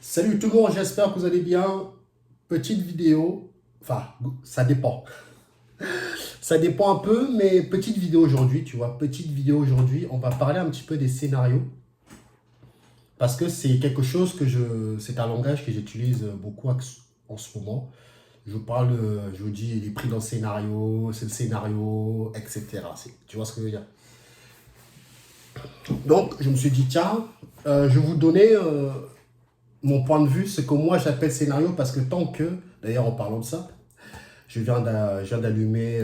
Salut tout le monde, j'espère que vous allez bien. Petite vidéo, enfin, ça dépend. Ça dépend un peu, mais petite vidéo aujourd'hui, tu vois. Petite vidéo aujourd'hui, on va parler un petit peu des scénarios. Parce que c'est quelque chose c'est un langage que j'utilise beaucoup en ce moment. Je parle, je vous dis, il est pris dans le scénario, c'est le scénario, etc. Tu vois ce que je veux dire? Donc, je me suis dit, tiens, je vais vous donner mon point de vue, ce que moi j'appelle scénario, parce que tant que, d'ailleurs en parlant de ça, je viens d'allumer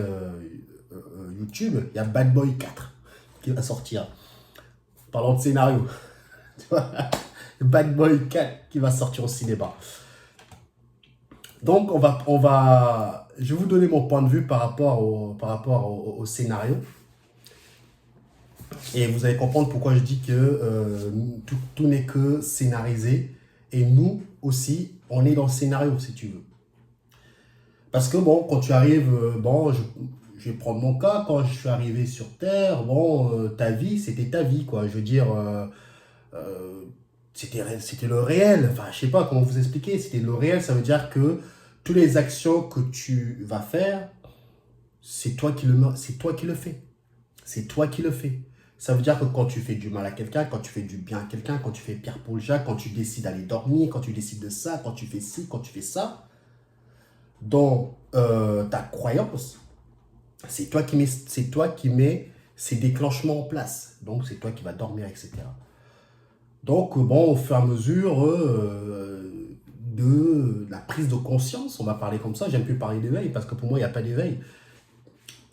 YouTube. Il y a Bad Boy 4 qui va sortir. Parlant de scénario. Tu vois, Bad Boy 4 qui va sortir au cinéma. Donc, je vais vous donner mon point de vue par rapport au scénario. Et vous allez comprendre pourquoi je dis que tout n'est que scénarisé. Et nous aussi, on est dans le scénario, si tu veux. Parce que bon, quand tu arrives, je vais prendre mon cas, quand je suis arrivé sur Terre, ta vie, c'était ta vie, quoi. Je veux dire, euh, c'était le réel. Enfin, je sais pas comment vous expliquer. C'était le réel, ça veut dire que toutes les actions que tu vas faire, c'est toi qui le fais. C'est toi qui le fais. Ça veut dire que quand tu fais du mal à quelqu'un, quand tu fais du bien à quelqu'un, quand tu fais Pierre Paul Jacques, quand tu décides d'aller dormir, quand tu décides de ça, quand tu fais ci, quand tu fais ça, dans ta croyance, c'est toi qui mets ces déclenchements en place. Donc, c'est toi qui vas dormir, etc. Donc, bon, au fur et à mesure de la prise de conscience, on va parler comme ça, j'aime plus parler d'éveil parce que pour moi, il n'y a pas d'éveil.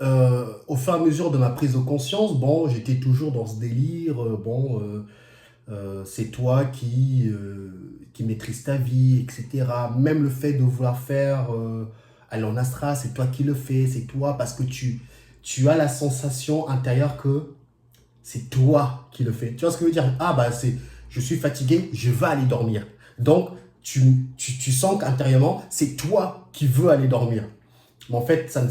Au fur et à mesure de ma prise de conscience, bon, j'étais toujours dans ce délire, c'est toi qui maîtrise ta vie, etc. Même le fait de vouloir faire aller en Astra, c'est toi qui le fais, c'est toi parce que tu as la sensation intérieure que c'est toi qui le fais. Tu vois ce que je veux dire? Ah bah je suis fatigué, je vais aller dormir. Donc tu sens qu'intérieurement, c'est toi qui veux aller dormir. Mais en fait, ça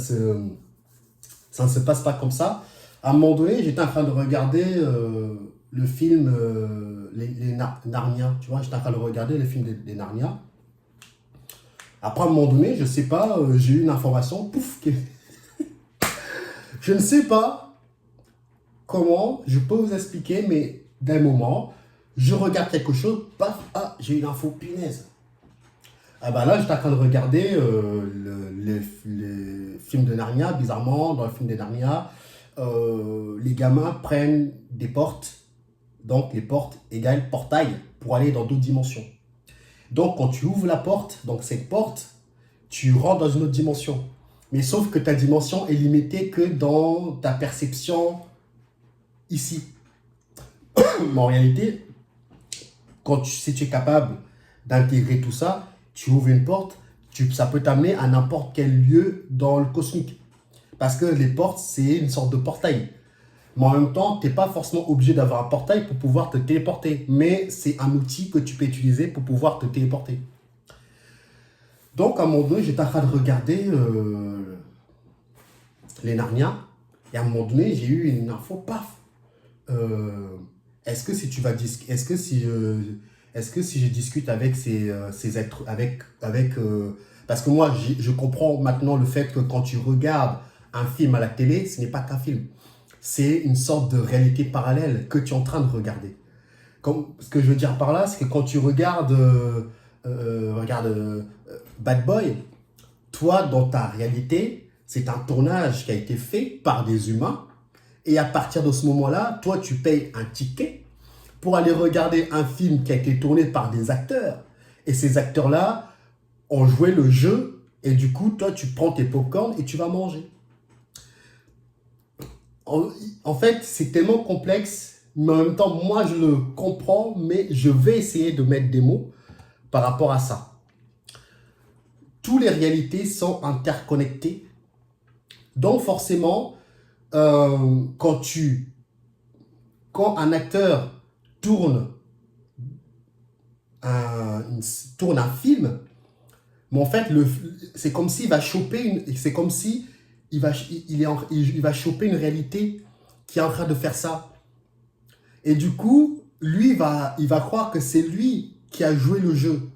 ne se passe pas comme ça. À un moment donné, j'étais en train de regarder le film Narnia. Tu vois, j'étais en train de regarder le film des Narnia. Après, à un moment donné, je sais pas, j'ai eu une information, pouf, je ne sais pas comment, je peux vous expliquer, mais d'un moment, je regarde quelque chose, paf, ah, j'ai une info, punaise. Ah bah là, j'étais en train de regarder le film de Narnia. Bizarrement, dans le film de Narnia, les gamins prennent des portes. Donc, les portes égale portail pour aller dans d'autres dimensions. Donc, quand tu ouvres la porte, donc cette porte, tu rentres dans une autre dimension. Mais sauf que ta dimension est limitée que dans ta perception ici. Mais en réalité, si tu es capable d'intégrer tout ça, tu ouvres une porte, ça peut t'amener à n'importe quel lieu dans le cosmique. Parce que les portes, c'est une sorte de portail. Mais en même temps, tu n'es pas forcément obligé d'avoir un portail pour pouvoir te téléporter. Mais c'est un outil que tu peux utiliser pour pouvoir te téléporter. Donc, à un moment donné, j'étais en train de regarder les Narnia. Et à un moment donné, j'ai eu une info, paf. Euh, est-ce que si tu vas est-ce que si je discute avec ces êtres, parce que moi, je comprends maintenant le fait que quand tu regardes un film à la télé, ce n'est pas qu'un film. C'est une sorte de réalité parallèle que tu es en train de regarder. Ce que je veux dire par là, c'est que quand tu regardes, Bad Boy, toi, dans ta réalité, c'est un tournage qui a été fait par des humains. Et à partir de ce moment-là, toi, tu payes un ticket pour aller regarder un film qui a été tourné par des acteurs. Et ces acteurs-là ont joué le jeu. Et du coup, toi, tu prends tes popcorn et tu vas manger. En fait, c'est tellement complexe. Mais en même temps, moi, je le comprends. Mais je vais essayer de mettre des mots par rapport à ça. Toutes les réalités sont interconnectées. Donc, forcément, quand un acteur tourne un, tourne un film, mais en fait, c'est comme s'il va choper c'est comme si il va choper une réalité qui est en train de faire ça. Et du coup, lui, il va croire que c'est lui qui a joué le jeu.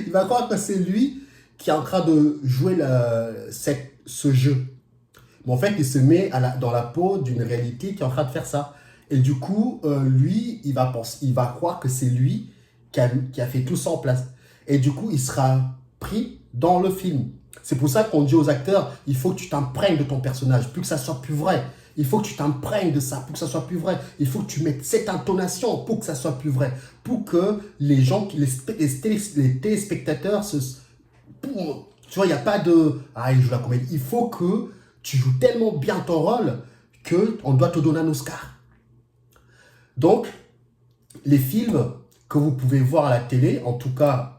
Il va croire que c'est lui qui est en train de jouer ce jeu. Mais en fait, il se met dans la peau d'une réalité qui est en train de faire ça. Et du coup, lui, il va croire que c'est lui qui a fait tout ça en place. Et du coup, il sera pris dans le film. C'est pour ça qu'on dit aux acteurs, il faut que tu t'imprègnes de ton personnage, plus que ça soit plus vrai. Il faut que tu t'imprègnes de ça pour que ça soit plus vrai. Il faut que tu mettes cette intonation pour que ça soit plus vrai. Pour que les gens, les téléspectateurs tu vois, il n'y a pas de... Ah, il joue la comédie. Il faut que tu joues tellement bien ton rôle qu'on doit te donner un Oscar. Donc, les films que vous pouvez voir à la télé, en tout cas...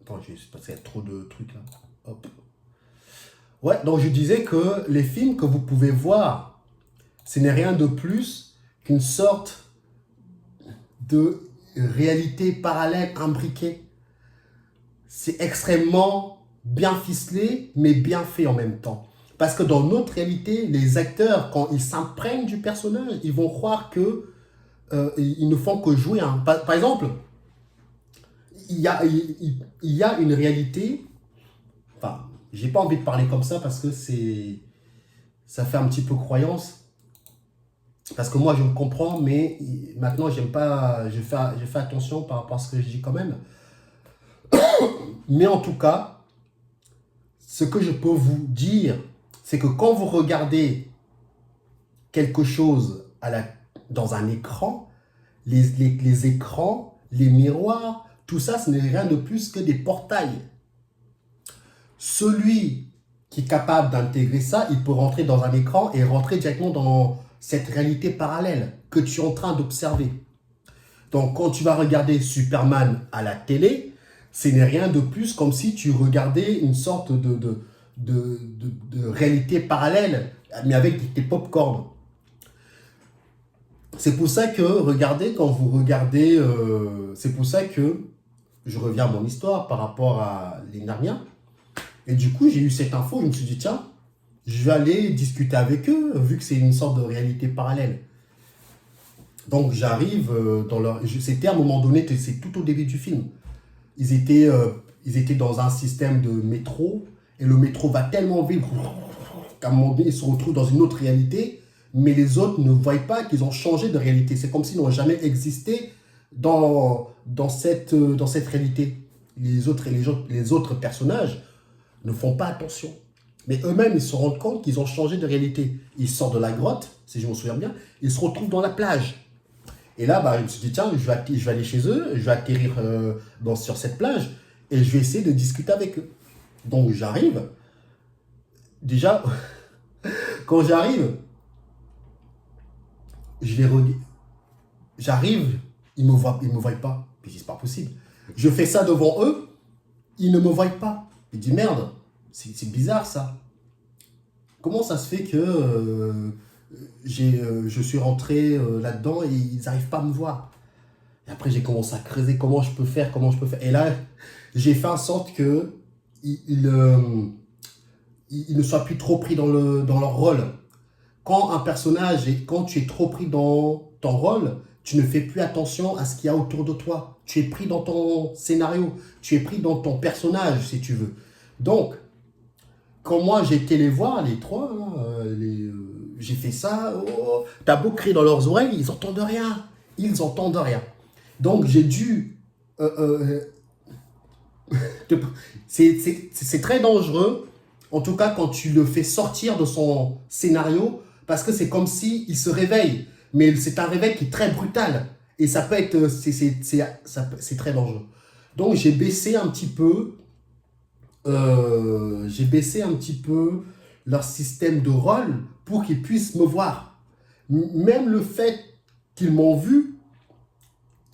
Attends, je sais pas, il y a trop de trucs là. Hop. Ouais, donc je disais que les films que vous pouvez voir, ce n'est rien de plus qu'une sorte de réalité parallèle imbriquée. C'est extrêmement bien ficelé, mais bien fait en même temps. Parce que dans notre réalité, les acteurs, quand ils s'imprègnent du personnage, ils vont croire que ils ne font que jouer. Par exemple, il y a une réalité. Enfin, j'ai pas envie de parler comme ça parce que ça fait un petit peu croyance. Parce que moi, je me comprends, mais maintenant, j'aime pas. Je fais attention par rapport à ce que je dis quand même. Mais en tout cas, ce que je peux vous dire, c'est que quand vous regardez quelque chose dans un écran, les écrans, les miroirs, tout ça, ce n'est rien de plus que des portails. Celui qui est capable d'intégrer ça, il peut rentrer dans un écran et rentrer directement dans cette réalité parallèle que tu es en train d'observer. Donc, quand tu vas regarder Superman à la télé, ce n'est rien de plus comme si tu regardais une sorte de réalité parallèle, mais avec tes pop-corn. C'est pour ça que, regardez, quand vous regardez, c'est pour ça que je reviens à mon histoire par rapport à les Narnia. Et du coup, j'ai eu cette info, je me suis dit, tiens, je vais aller discuter avec eux, vu que c'est une sorte de réalité parallèle. Donc, j'arrive dans leur... C'était à un moment donné, c'est tout au début du film. Ils étaient dans un système de métro, et le métro va tellement vite qu'à un moment donné, ils se retrouvent dans une autre réalité, mais les autres ne voient pas qu'ils ont changé de réalité. C'est comme s'ils n'ont jamais existé dans cette réalité. Les autres personnages ne font pas attention. Mais eux-mêmes, ils se rendent compte qu'ils ont changé de réalité. Ils sortent de la grotte, si je me souviens bien, ils se retrouvent dans la plage. Et là, je me suis dit, tiens, je vais aller chez eux, je vais atterrir sur cette plage, et je vais essayer de discuter avec eux. Donc j'arrive. Déjà, quand j'arrive, j'arrive, ils me voient pas. Puis je dis, c'est pas possible. Je fais ça devant eux, ils ne me voient pas. Je dis, merde, c'est bizarre ça. Comment ça se fait que je suis rentré là-dedans et ils n'arrivent pas à me voir? Et après, j'ai commencé à creuser comment je peux faire. Et là, j'ai fait en sorte que ils ne soient plus trop pris dans leur rôle. Quand tu es trop pris dans ton rôle, tu ne fais plus attention à ce qu'il y a autour de toi. Tu es pris dans ton scénario, tu es pris dans ton personnage, si tu veux. Donc, quand moi j'ai été les voir, les trois, j'ai fait ça, t'as beau crier dans leurs oreilles, ils n'entendent rien. Ils n'entendent rien. Donc, j'ai dû... c'est très dangereux, en tout cas quand tu le fais sortir de son scénario, parce que c'est comme s'il se réveille. Mais c'est un réveil qui est très brutal. Et ça peut être... C'est très dangereux. Donc, j'ai baissé un petit peu... leur système de rôle pour qu'ils puissent me voir. Même le fait qu'ils m'ont vu,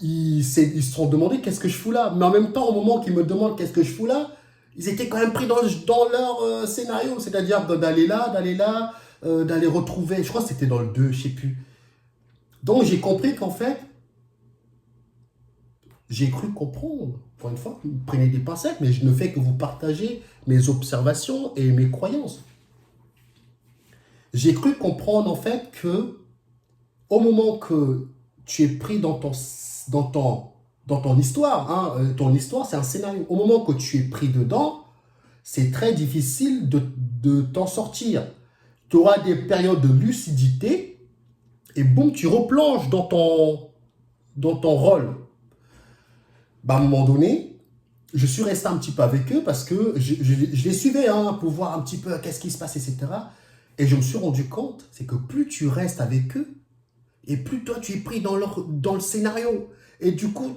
ils se sont demandé qu'est-ce que je fous là. Mais en même temps, au moment qu'ils me demandent qu'est-ce que je fous là, ils étaient quand même pris dans leur scénario. C'est-à-dire d'aller là, d'aller retrouver... Je crois que c'était dans le 2, je sais plus. Donc j'ai compris qu'en fait, j'ai cru comprendre. Encore une fois, prenez des pincettes, mais je ne fais que vous partager mes observations et mes croyances. J'ai cru comprendre en fait que au moment que tu es pris dans ton, dans ton histoire. Hein. Ton histoire, c'est un scénario. Au moment que tu es pris dedans, c'est très difficile de t'en sortir. Tu auras des périodes de lucidité et boum, tu replonges dans ton rôle. Bah, à un moment donné, je suis resté un petit peu avec eux parce que je les suivais hein, pour voir un petit peu qu'est-ce qui se passe, etc. Et je me suis rendu compte, c'est que plus tu restes avec eux, et plus toi tu es pris dans le scénario. Et du coup,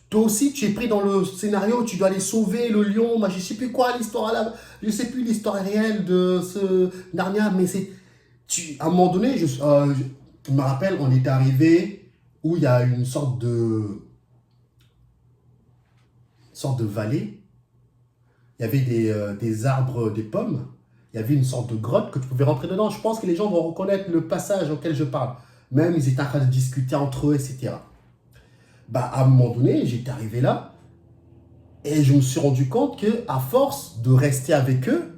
toi aussi tu es pris dans le scénario, tu dois aller sauver le lion, moi je sais plus quoi l'histoire là, je sais plus l'histoire réelle de ce Narnia, mais c'est... À un moment donné, je me rappelle, on est arrivé où il y a une sorte de vallée. Il y avait des arbres, des pommes. Il y avait une sorte de grotte que tu pouvais rentrer dedans. Je pense que les gens vont reconnaître le passage auquel je parle. Même ils étaient en train de discuter entre eux, etc. Bah, à un moment donné, j'étais arrivé là et je me suis rendu compte que à force de rester avec eux,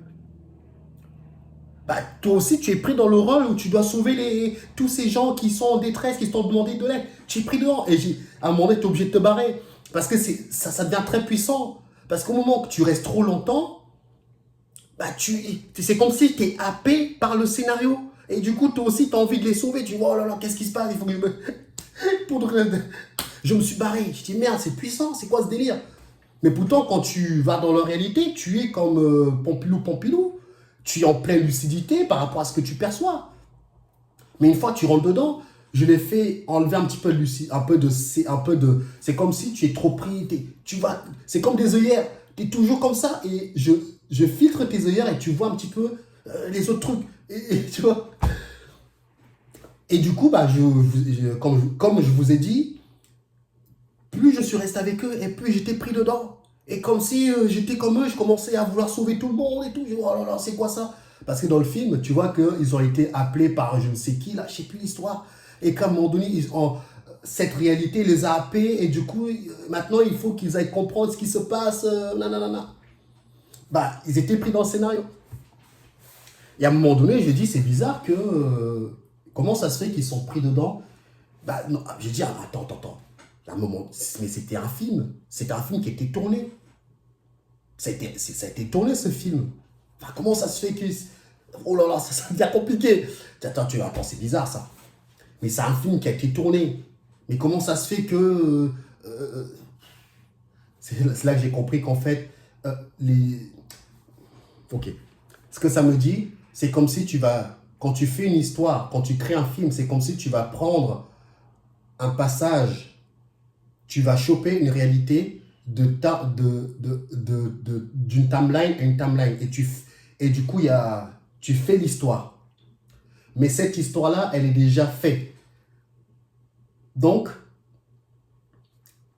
bah, toi aussi, tu es pris dans le rôle où tu dois sauver tous ces gens qui sont en détresse, qui t'ont demandé de l'aide. Tu es pris dedans. Et à un moment donné, tu es obligé de te barrer. Parce que ça devient très puissant. Parce qu'au moment que tu restes trop longtemps, bah, c'est comme si tu es happé par le scénario. Et du coup, toi aussi, tu as envie de les sauver. Tu dis, oh là là, qu'est-ce qui se passe? Il faut que je me... Je me suis barré. Je dis, merde, c'est puissant. C'est quoi ce délire? Mais pourtant, quand tu vas dans la réalité, tu es comme Pompilou Pompilou. Tu es en pleine lucidité par rapport à ce que tu perçois. Mais une fois que tu rentres dedans, je l'ai fait enlever un petit peu de c'est comme si tu es trop pris, c'est comme des œillères, tu es toujours comme ça et je filtre tes œillères et tu vois un petit peu les autres trucs. Tu vois. Et du coup, bah, comme je vous ai dit, plus je suis resté avec eux et plus j'étais pris dedans. Et comme si j'étais comme eux, je commençais à vouloir sauver tout le monde et tout. Je dis, oh là là, c'est quoi ça? Parce que dans le film, tu vois qu'ils ont été appelés par je ne sais qui, là, je ne sais plus l'histoire. Et qu'à un moment donné, cette réalité les a happés. Et du coup, maintenant, il faut qu'ils aillent comprendre ce qui se passe. Nanana. Bah, ils étaient pris dans le scénario. Et à un moment donné, j'ai dit, c'est bizarre que... comment ça se fait qu'ils sont pris dedans? Bah, non, j'ai dit, ah, attends. À un moment, mais c'était un film. C'était un film qui était tourné. Ça a été tourné, ce film. Enfin, comment ça se fait que... Oh là là, ça devient compliqué. Attends, c'est bizarre, ça. Mais c'est un film qui a été tourné. Mais comment ça se fait que... c'est là que j'ai compris qu'en fait, les... Ok. Ce que ça me dit, c'est comme si tu vas... Quand tu fais une histoire, quand tu crées un film, c'est comme si tu vas prendre un passage, tu vas choper une réalité d'une timeline à une timeline. Et du coup, tu fais l'histoire. Mais cette histoire-là, elle est déjà faite. Donc,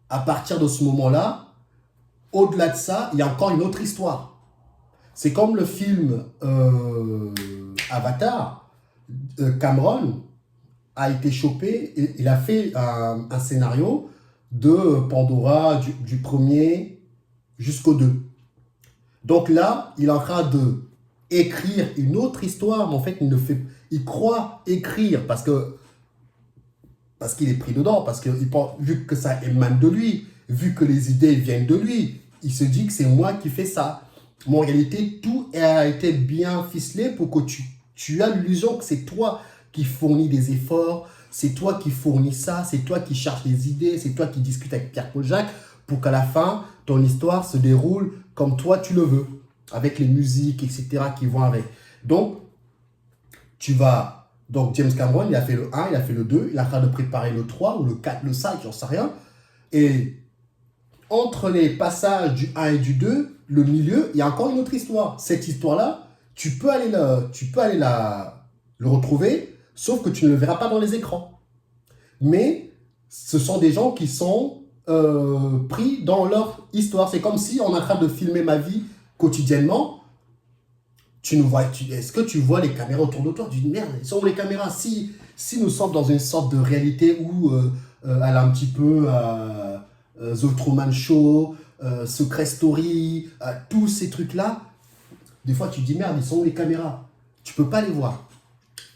à partir de ce moment-là, au-delà de ça, il y a encore une autre histoire. C'est comme le film Avatar. Cameron a été chopé, il a fait un scénario de Pandora, du premier jusqu'au 2. Donc là, il est en train de écrire une autre histoire, mais en fait, il croit écrire parce qu'il est pris dedans, parce que vu que ça émane de lui, vu que les idées viennent de lui, il se dit que c'est moi qui fais ça. Mais en réalité, tout a été bien ficelé pour que tu as l'illusion que c'est toi qui fournis des efforts, c'est toi qui fournis ça, c'est toi qui cherches les idées, c'est toi qui discutes avec Pierre-Paul Jacques pour qu'à la fin, ton histoire se déroule comme toi tu le veux, avec les musiques, etc. qui vont avec. Donc, James Cameron, il a fait le 1, il a fait le 2, il est en train de préparer le 3 ou le 4, le 5, j'en sais rien. Et entre les passages du 1 et du 2, le milieu, il y a encore une autre histoire. Cette histoire-là, tu peux aller le retrouver, sauf que tu ne le verras pas dans les écrans. Mais ce sont des gens qui sont pris dans leur histoire. C'est comme si on est en train de filmer ma vie quotidiennement. Est-ce que tu vois les caméras autour de toi? Tu dis merde, sont où les caméras? Si nous sommes dans une sorte de réalité où elle a un petit peu The Truman Show, Secret Story, tous ces trucs-là, des fois tu te dis merde, ils sont où les caméras? Tu peux pas les voir.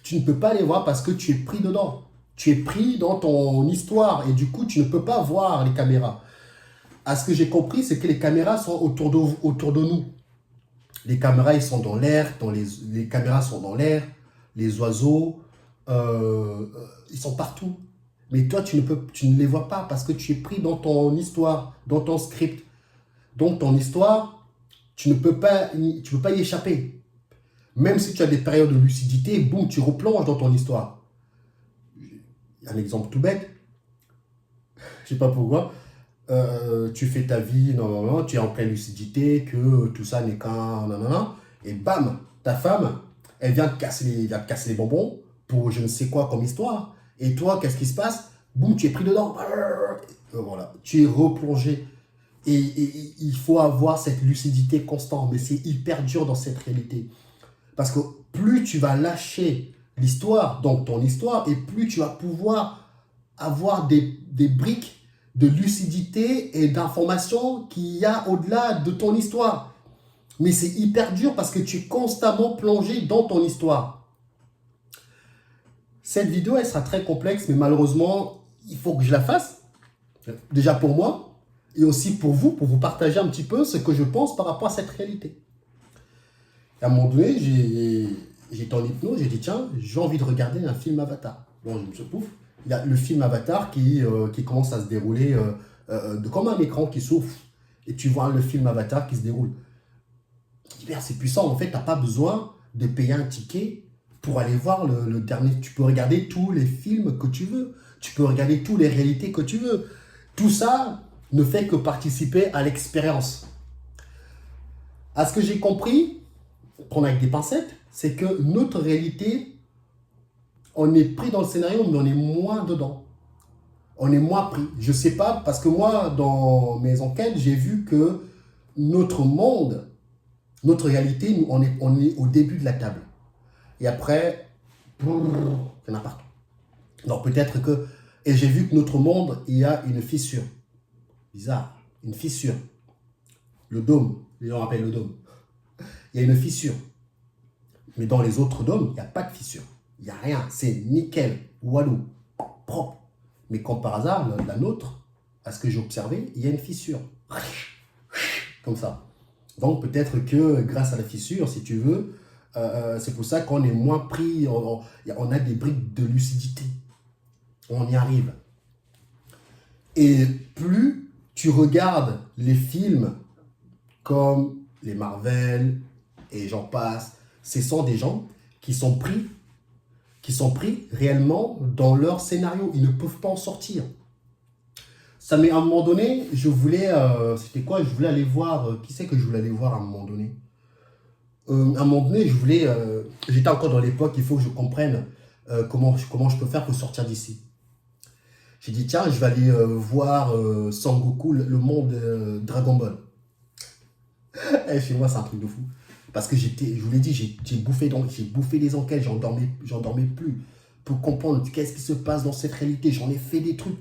Tu ne peux pas les voir parce que tu es pris dedans. Tu es pris dans ton histoire et du coup, tu ne peux pas voir les caméras. À ce que j'ai compris, c'est que les caméras sont autour de nous. Les caméras, ils sont dans l'air, les caméras sont dans l'air, les oiseaux, ils sont partout. Mais toi, tu ne les vois pas parce que tu es pris dans ton histoire, dans ton script. Donc, ton histoire, tu peux pas y échapper. Même si tu as des périodes de lucidité, boum, tu replonges dans ton histoire. Un exemple tout bête, je sais pas pourquoi, tu fais ta vie, non, non, non, tu es en pleine lucidité, que tout ça n'est qu'un, non, non, non, et bam, ta femme, elle vient te casser les bonbons pour je ne sais quoi comme histoire. Et toi, qu'est-ce qui se passe? Boum, tu es pris dedans. Voilà, tu es replongé. Et il faut avoir cette lucidité constante, mais c'est hyper dur dans cette réalité. Parce que plus tu vas lâcher l'histoire, donc ton histoire, et plus tu vas pouvoir avoir des briques de lucidité et d'informations qu'il y a au-delà de ton histoire. Mais c'est hyper dur parce que tu es constamment plongé dans ton histoire. Cette vidéo, elle sera très complexe, mais malheureusement, il faut que je la fasse. Déjà pour moi, et aussi pour vous partager un petit peu ce que je pense par rapport à cette réalité. Et à un moment donné, j'étais en hypnose, j'ai dit tiens, j'ai envie de regarder un film Avatar. Bon, je me suis pouf, il y a le film Avatar qui commence à se dérouler comme un écran qui s'ouvre. Et tu vois le film Avatar qui se déroule. Je dis, c'est puissant, en fait, tu n'as pas besoin de payer un ticket pour aller voir le dernier. Tu peux regarder tous les films que tu veux. Tu peux regarder toutes les réalités que tu veux. Tout ça ne fait que participer à l'expérience. À ce que j'ai compris, prendre avec des pincettes, c'est que notre réalité, on est pris dans le scénario, mais on est moins dedans. On est moins pris. Je ne sais pas, parce que moi, dans mes enquêtes, j'ai vu que notre monde, notre réalité, on est au début de la table. Et après, il y en a partout. Donc peut-être que... Et j'ai vu que notre monde, il y a une fissure. Bizarre. Une fissure. Le dôme. Les gens appellent le dôme. Il y a une fissure. Mais dans les autres dômes, il n'y a pas de fissure. Il n'y a rien. C'est nickel. Walou. Propre. Mais comme par hasard, la nôtre, à ce que j'ai observé, il y a une fissure. Comme ça. Donc peut-être que grâce à la fissure, si tu veux, c'est pour ça qu'on est moins pris, on a des briques de lucidité. On y arrive. Et plus tu regardes les films comme les Marvel et j'en passe, ce sont des gens qui sont pris réellement dans leur scénario. Ils ne peuvent pas en sortir. Ça m'est à un moment donné, je voulais, c'était quoi? Je voulais aller voir, qui c'est que je voulais aller voir à un moment donné? À un moment donné, j'étais encore dans l'époque, il faut que je comprenne comment je peux faire pour sortir d'ici. J'ai dit, tiens, je vais aller voir Sangoku, le monde Dragon Ball. Et chez moi, c'est un truc de fou. Parce que je vous l'ai dit, j'ai bouffé des enquêtes, j'en dormais plus. Pour comprendre qu'est-ce qui se passe dans cette réalité, j'en ai fait des trucs.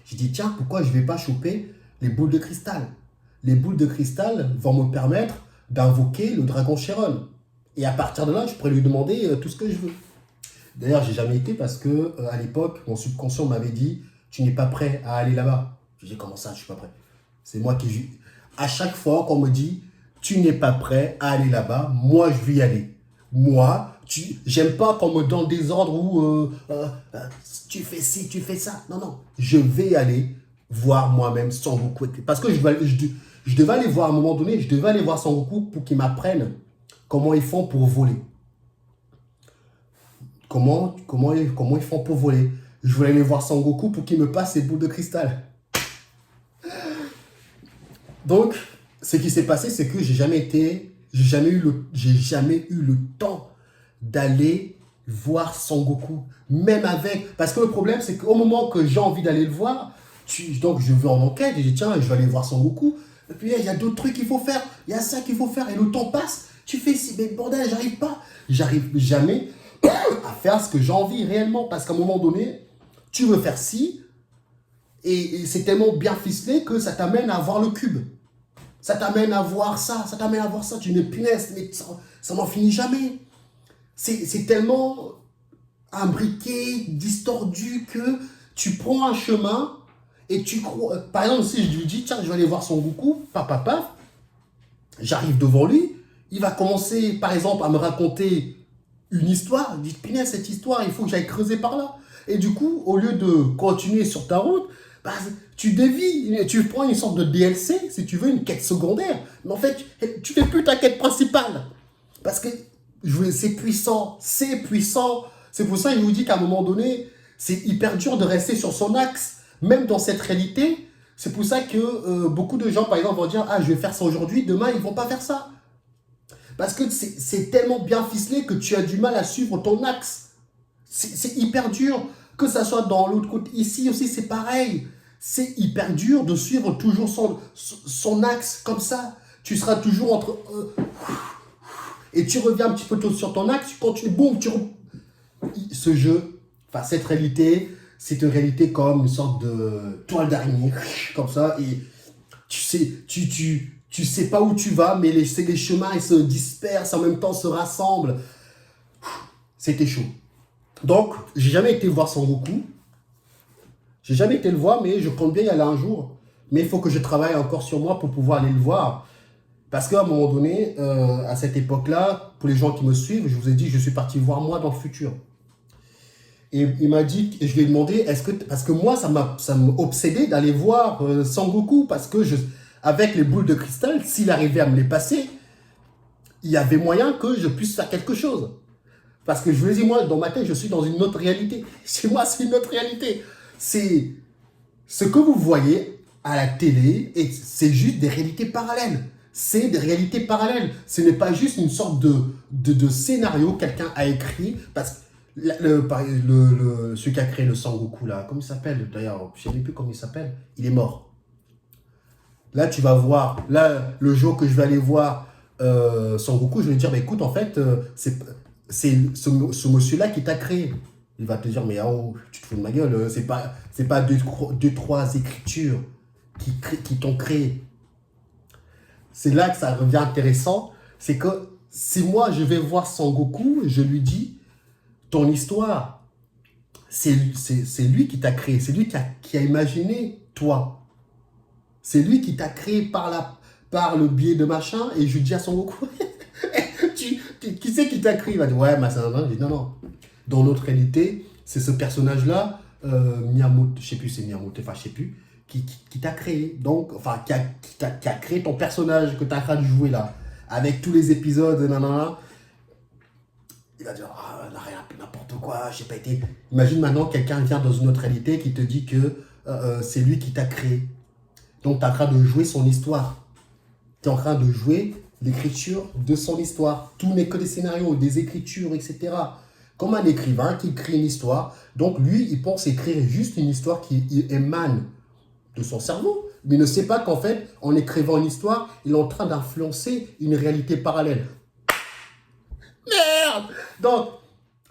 J'ai dit, tiens, pourquoi je ne vais pas choper les boules de cristal? Les boules de cristal vont me permettre d'invoquer le dragon Chiron. Et à partir de là, je pourrais lui demander tout ce que je veux. D'ailleurs, j'ai jamais été parce que à l'époque, mon subconscient m'avait dit, tu n'es pas prêt à aller là-bas. J'ai dit, comment ça, je suis pas prêt? C'est moi qui... À chaque fois qu'on me dit, tu n'es pas prêt à aller là-bas, moi, je vais y aller. Moi, j'aime pas qu'on me donne des ordres où tu fais ci, tu fais ça. Non, non. Je vais aller voir moi-même Sangoku. Parce que je devais aller voir à un moment donné, je devais aller voir Sangoku pour qu'il m'apprenne comment ils font pour voler. Comment ils font pour voler. Je voulais aller voir Sangoku pour qu'il me passe ses boules de cristal. Donc, ce qui s'est passé, c'est que j'ai jamais eu le temps d'aller voir Sangoku. Même avec... Parce que le problème, c'est qu'au moment que j'ai envie d'aller le voir, donc je vais en enquête, et je dis, tiens, je vais aller voir Sangoku. Et puis, il y a d'autres trucs qu'il faut faire. Il y a ça qu'il faut faire. Et le temps passe. Tu fais si, mais bordel, j'arrive pas. J'arrive jamais à faire ce que j'ai envie réellement. Parce qu'à un moment donné, tu veux faire ci, et c'est tellement bien ficelé que ça t'amène à voir le cube. Ça t'amène à voir ça, ça t'amène à voir ça. Tu ne punaise, mais ça n'en finit jamais. C'est tellement imbriqué, distordu, que tu prends un chemin et tu crois. Par exemple, si je lui dis, tiens, je vais aller voir Son Goku, paf, j'arrive devant lui, il va commencer, par exemple, à me raconter une histoire. Il dit, punaise, cette histoire, il faut que j'aille creuser par là. Et du coup, au lieu de continuer sur ta route, bah, tu dévies, tu prends une sorte de DLC, si tu veux, une quête secondaire. Mais en fait, tu fais plus ta quête principale. Parce que c'est puissant, c'est puissant. C'est pour ça que je vous dis qu'à un moment donné, c'est hyper dur de rester sur son axe, même dans cette réalité. C'est pour ça que beaucoup de gens, par exemple, vont dire, ah, je vais faire ça aujourd'hui, demain, ils vont pas faire ça. Parce que c'est tellement bien ficelé que tu as du mal à suivre ton axe. C'est hyper dur. Que ça soit dans l'autre côté, ici aussi, c'est pareil. C'est hyper dur de suivre toujours son axe comme ça. Tu seras toujours entre... et tu reviens un petit peu sur ton axe, quand tu... Boum, ce jeu, enfin cette réalité, c'est une réalité comme une sorte de toile d'araignée, comme ça, et tu sais pas où tu vas, mais les chemins, ils se dispersent, en même temps se rassemblent. C'était chaud. Donc, j'ai jamais été voir Son Goku. J'ai jamais été le voir, mais je compte bien y aller un jour. Mais il faut que je travaille encore sur moi pour pouvoir aller le voir. Parce qu'à un moment donné, à cette époque-là, pour les gens qui me suivent, je vous ai dit que je suis parti voir moi dans le futur. Et il m'a dit, et je lui ai demandé, parce que moi, ça m'a obsédé d'aller voir Son Goku, parce que avec les boules de cristal, s'il arrivait à me les passer, il y avait moyen que je puisse faire quelque chose. Parce que je vous ai dit, moi, dans ma tête, je suis dans une autre réalité. Chez moi, c'est une autre réalité. C'est ce que vous voyez à la télé, et c'est juste des réalités parallèles. C'est des réalités parallèles. Ce n'est pas juste une sorte de scénario que quelqu'un a écrit. Parce que celui qui a créé le Son Goku, là, comment il s'appelle d'ailleurs, je ne sais plus comment il s'appelle. Il est mort. Là, tu vas voir, là, le jour que je vais aller voir Son Goku, je vais lui dire, bah, écoute, en fait, c'est ce monsieur-là qui t'a créé. Il va te dire, mais oh, tu te fous de ma gueule, c'est pas deux, trois écritures qui t'ont créé. C'est là que ça devient intéressant. C'est que si moi, je vais voir Son Goku, je lui dis, ton histoire, c'est lui qui t'a créé. C'est lui qui a imaginé toi. C'est lui qui t'a créé par le biais de machin. Et je dis à Son Goku, qui c'est qui t'a créé? Il va dire, ouais, mais ça, je dis, non. Dans notre réalité, c'est ce personnage-là, Miyamoto, je sais plus, c'est Miyamoto, enfin, je sais plus, qui t'a créé. Donc, enfin, qui a créé ton personnage que tu as en train de jouer là, avec tous les épisodes, nanana. Il va dire, ah, rien, n'importe quoi, j'ai pas été. Imagine maintenant, quelqu'un vient dans une autre réalité qui te dit que c'est lui qui t'a créé. Donc, tu es en train de jouer son histoire. Tu es en train de jouer l'écriture de son histoire. Tout n'est que des scénarios, des écritures, etc. Comme un écrivain qui écrit une histoire. Donc, lui, il pense écrire juste une histoire qui émane de son cerveau. Mais il ne sait pas qu'en fait, en écrivant une histoire, il est en train d'influencer une réalité parallèle. Merde! Donc,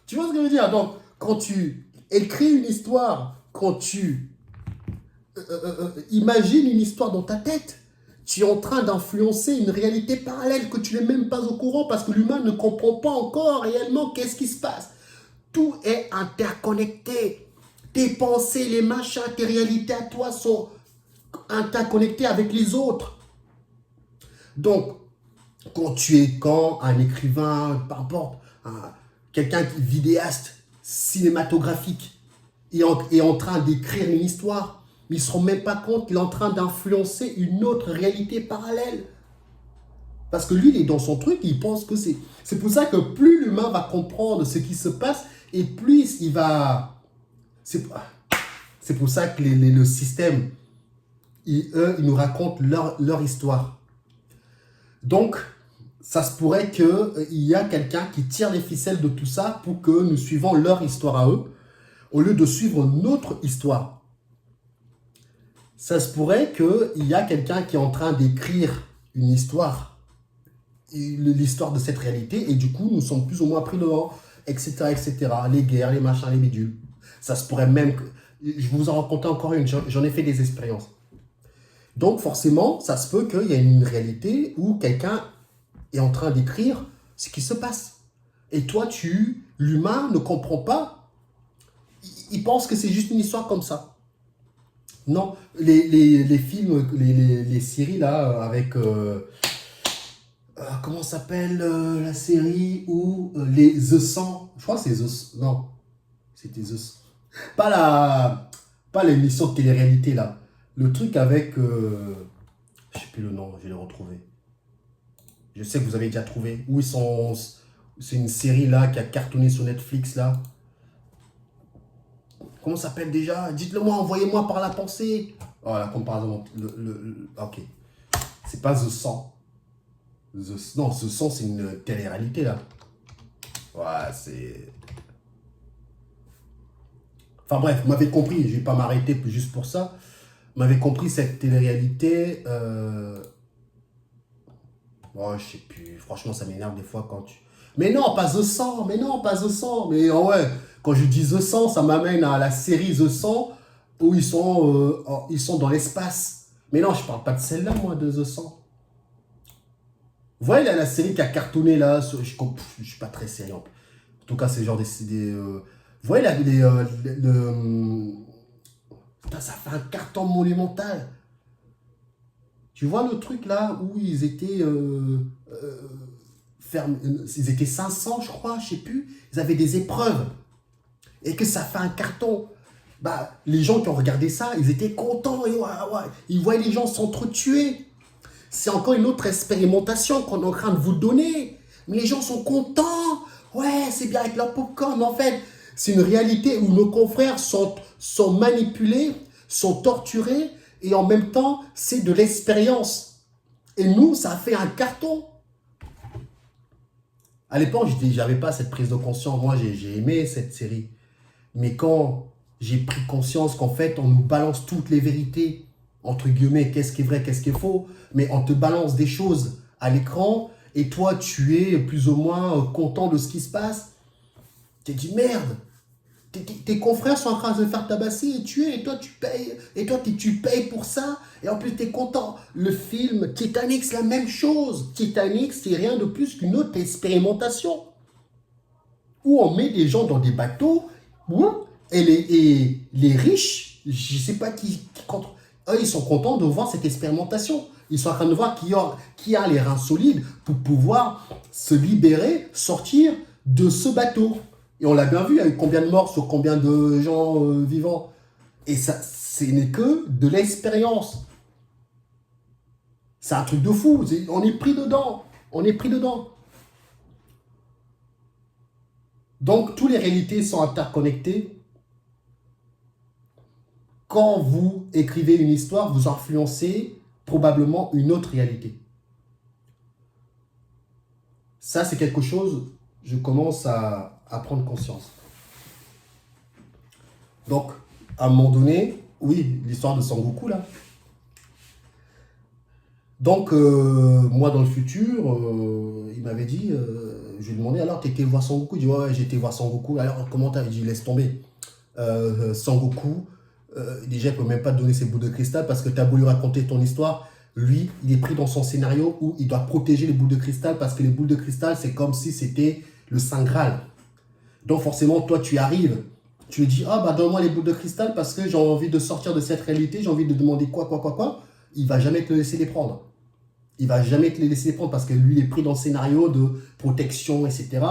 tu vois ce que je veux dire? Donc, quand tu écris une histoire, quand tu imagines une histoire dans ta tête, tu es en train d'influencer une réalité parallèle que tu n'es même pas au courant parce que l'humain ne comprend pas encore réellement qu'est-ce qui se passe. Tout est interconnecté. Tes pensées, les machins, tes réalités à toi sont interconnectées avec les autres. Donc, quand un écrivain, peu importe, quelqu'un qui est vidéaste, cinématographique, est en train d'écrire une histoire, mais ils ne se rendent même pas compte qu'il est en train d'influencer une autre réalité parallèle. Parce que lui, il est dans son truc, il pense que c'est... C'est pour ça que plus l'humain va comprendre ce qui se passe, et plus il va... C'est pour ça que le système, ils nous racontent leur histoire. Donc, ça se pourrait qu'il y a quelqu'un qui tire les ficelles de tout ça pour que nous suivons leur histoire à eux, au lieu de suivre notre histoire. Ça se pourrait qu'il y a quelqu'un qui est en train d'écrire une histoire, l'histoire de cette réalité, et du coup, nous sommes plus ou moins pris dedans, etc., etc. Les guerres, les machins, les bidules. Ça se pourrait même que... Je vous en raconte encore une, j'en ai fait des expériences. Donc, forcément, ça se peut qu'il y ait une réalité où quelqu'un est en train d'écrire ce qui se passe. Et toi, l'humain ne comprend pas ils pensent que c'est juste une histoire comme ça. Non, les films, les séries là, avec... comment s'appelle la série où The 100, je crois que c'est The... Non, c'était The... Pas la... Pas l'émission de télé-réalité là. Le truc avec... je sais plus le nom, je vais le retrouver. Je sais que vous avez déjà trouvé. Où ils sont... C'est une série là qui a cartonné sur Netflix là. Comment ça s'appelle déjà? Dites-le moi, envoyez-moi par la pensée. Oh, la comparaison. Ok. C'est pas The 100. Non, The 100, c'est une télé-réalité là. Ouais, c'est... Enfin bref, vous m'avez compris, je vais pas m'arrêter juste pour ça. Vous m'avez compris cette télé-réalité. Oh, je sais plus. Franchement, ça m'énerve des fois quand tu... Mais non, pas The 100. Mais non, pas The 100. Mais oh ouais, quand je dis The 100, ça m'amène à la série The 100 où ils sont dans l'espace. Mais non, je parle pas de celle-là, moi, de The 100. Vous voyez là, la série qui a cartonné là, je suis pas très sérieux. En tout cas, c'est genre vous voyez là, putain, ça fait un carton monumental. Tu vois le truc là où ils étaient ils étaient 500, je crois, je sais plus. Ils avaient des épreuves et que ça fait un carton. Bah, les gens qui ont regardé ça, ils étaient contents et ouais, ouais. Ils voyaient les gens s'entretuer. C'est encore une autre expérimentation qu'on est en train de vous donner. Mais les gens sont contents. Ouais, c'est bien avec leur popcorn. En fait, c'est une réalité où nos confrères sont manipulés, sont torturés, et en même temps, c'est de l'expérience. Et nous, ça a fait un carton. À l'époque, j'avais pas cette prise de conscience. Moi, j'ai aimé cette série. Mais quand j'ai pris conscience qu'en fait, on nous balance toutes les vérités, entre guillemets, qu'est-ce qui est vrai, qu'est-ce qui est faux, mais on te balance des choses à l'écran, et toi, tu es plus ou moins content de ce qui se passe. Tu te dis, merde, tes confrères sont en train de se faire tabasser et tuer, et toi, tu payes, et toi, tu payes pour ça, et en plus, tu es content. Le film Titanic, c'est la même chose. Titanic, c'est rien de plus qu'une autre expérimentation, où on met des gens dans des bateaux, et les riches, je ne sais pas contre, eux, ils sont contents de voir cette expérimentation. Ils sont en train de voir qui a les reins solides pour pouvoir se libérer, sortir de ce bateau. Et on l'a bien vu, il y a eu combien de morts sur combien de gens vivants. Et ça, ce n'est que de l'expérience. C'est un truc de fou. On est pris dedans. On est pris dedans. Donc, toutes les réalités sont interconnectées. Quand vous écrivez une histoire, vous influencez probablement une autre réalité. Ça, c'est quelque chose, je commence à prendre conscience. Donc, à un moment donné, oui, l'histoire de Sangoku, là. Donc, moi, dans le futur, il m'avait dit, je lui ai demandé, alors, t'étais voir Sangoku? Il dit, ouais, j'ai été voir Sangoku. Alors, comment t'as dit? Laisse tomber. Sangoku, déjà, il ne peut même pas te donner ses boules de cristal parce que tu as beau lui raconter ton histoire, lui, il est pris dans son scénario où il doit protéger les boules de cristal parce que les boules de cristal, c'est comme si c'était le Saint Graal. Donc forcément, toi, tu arrives, tu lui dis, ah bah donne-moi les boules de cristal parce que j'ai envie de sortir de cette réalité, j'ai envie de demander quoi. Il va jamais te laisser les prendre. Il va jamais te les laisser les prendre parce que lui, il est pris dans le scénario de protection, etc.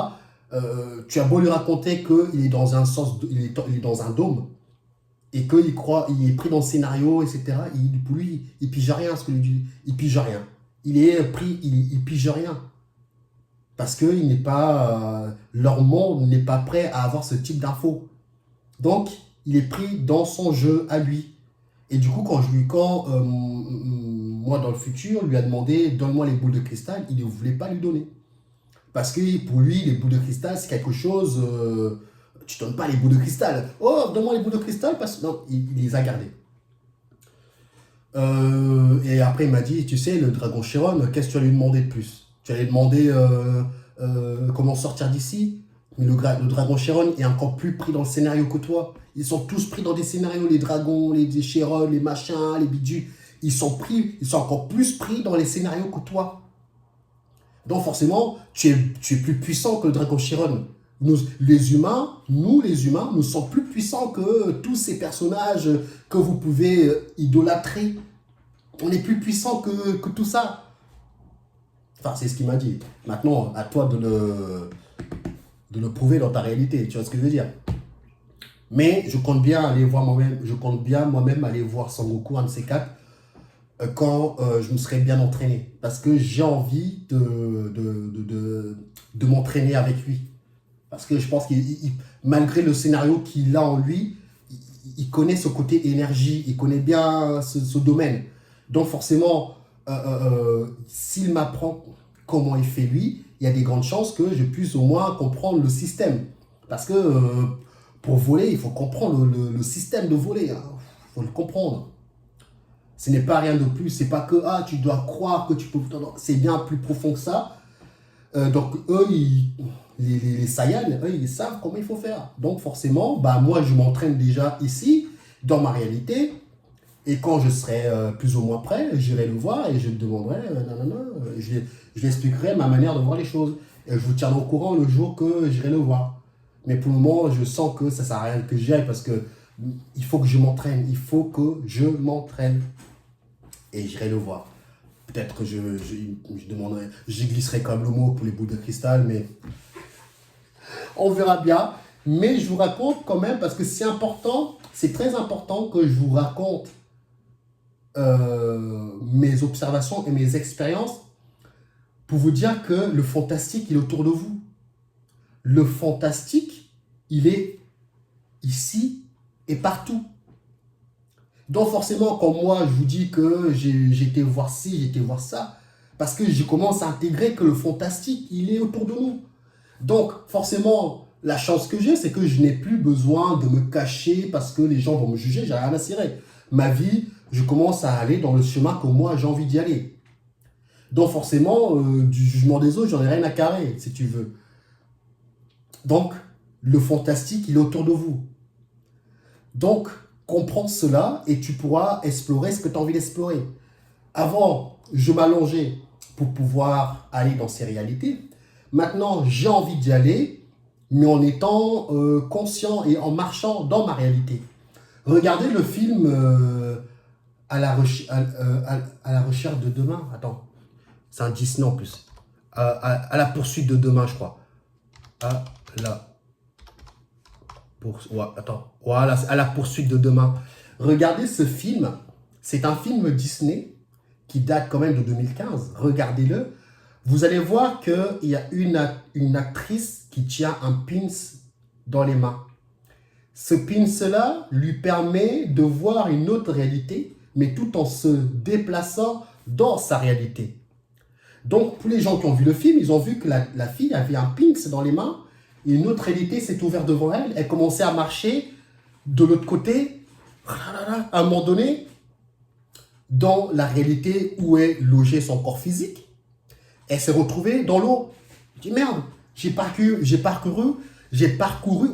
Tu as beau lui raconter qu'il est dans un sens, il est dans un dôme, et qu'il croit, il est pris dans le scénario, etc. Pour lui, il pige rien, ce que lui dit. Il pige rien. Il est pris, il pige rien. Parce que il n'est pas, leur monde n'est pas prêt à avoir ce type d'infos. Donc, il est pris dans son jeu à lui. Et du coup, moi, dans le futur, lui a demandé, donne-moi les boules de cristal, il ne voulait pas lui donner. Parce que pour lui, les boules de cristal, c'est quelque chose... tu ne donnes pas les boules de cristal. Oh, donne-moi les boules de cristal, parce que... Non, il les a gardées. Et après, il m'a dit, tu sais, le dragon Chiron, qu'est-ce que tu vas lui demander de plus? Tu vas lui demander comment sortir d'ici? Mais le dragon Chiron est encore plus pris dans le scénario que toi. Ils sont tous pris dans des scénarios, les dragons, les Chiron, les machins, les bidules. Ils sont encore plus pris dans les scénarios que toi. Donc forcément, tu es plus puissant que le dragon Chiron. Les humains, nous sommes plus puissants que tous ces personnages que vous pouvez idolâtrer. On est plus puissant que tout ça. Enfin, c'est ce qu'il m'a dit. Maintenant, à toi de le prouver dans ta réalité. Tu vois ce que je veux dire? Mais je compte bien aller voir moi-même, je compte bien moi-même aller voir Sangoku, un de ces quatre, quand je me serai bien entraîné. Parce que j'ai envie de m'entraîner avec lui. Parce que je pense malgré le scénario qu'il a en lui, il connaît ce côté énergie, il connaît bien ce domaine. Donc forcément, s'il m'apprend comment il fait lui, il y a des grandes chances que je puisse au moins comprendre le système. Parce que pour voler, il faut comprendre le système de voler. Il faut le comprendre. Ce n'est pas rien de plus. C'est pas que tu dois croire que tu peux. C'est bien plus profond que ça. Donc eux, les Saiyans, eux, ils savent comment il faut faire. Donc forcément, moi je m'entraîne déjà ici, dans ma réalité. Et quand je serai plus ou moins prêt, j'irai le voir et je lui demanderai, je lui expliquerai ma manière de voir les choses. Et je vous tiendrai au courant le jour que j'irai le voir. Mais pour le moment, je sens que ça ne sert à rien que j'y aille parce que il faut que je m'entraîne. Il faut que je m'entraîne. Et j'irai le voir. Peut-être que je demanderai, j'y glisserai comme le mot pour les boules de cristal, mais on verra bien. Mais je vous raconte quand même parce que c'est important, c'est très important que je vous raconte mes observations et mes expériences pour vous dire que le fantastique, il est autour de vous. Le fantastique, il est ici et partout. Donc forcément, quand moi, je vous dis que j'ai été voir ci, j'ai été voir ça, parce que je commence à intégrer que le fantastique, il est autour de nous. Donc forcément, la chance que j'ai, c'est que je n'ai plus besoin de me cacher parce que les gens vont me juger, j'ai rien à cirer. Ma vie, je commence à aller dans le chemin que moi, j'ai envie d'y aller. Donc forcément, du jugement des autres, j'en ai rien à carrer, si tu veux. Donc, le fantastique, il est autour de vous. Donc, comprends cela et tu pourras explorer ce que tu as envie d'explorer. Avant, je m'allongeais pour pouvoir aller dans ces réalités. Maintenant, j'ai envie d'y aller, mais en étant conscient et en marchant dans ma réalité. Regardez le film à la recherche de demain. Attends, c'est un Disney en plus. À la poursuite de demain, je crois. À la poursuite de demain. Regardez ce film. C'est un film Disney qui date quand même de 2015. Regardez-le. Vous allez voir qu'il y a une actrice qui tient un pins dans les mains. Ce pins-là lui permet de voir une autre réalité, mais tout en se déplaçant dans sa réalité. Donc, pour les gens qui ont vu le film, ils ont vu que la fille avait un pins dans les mains, et une autre réalité s'est ouverte devant elle. Elle commençait à marcher de l'autre côté, à un moment donné, dans la réalité où est logé son corps physique. Elle s'est retrouvée dans l'eau. Je dis merde, j'ai parcouru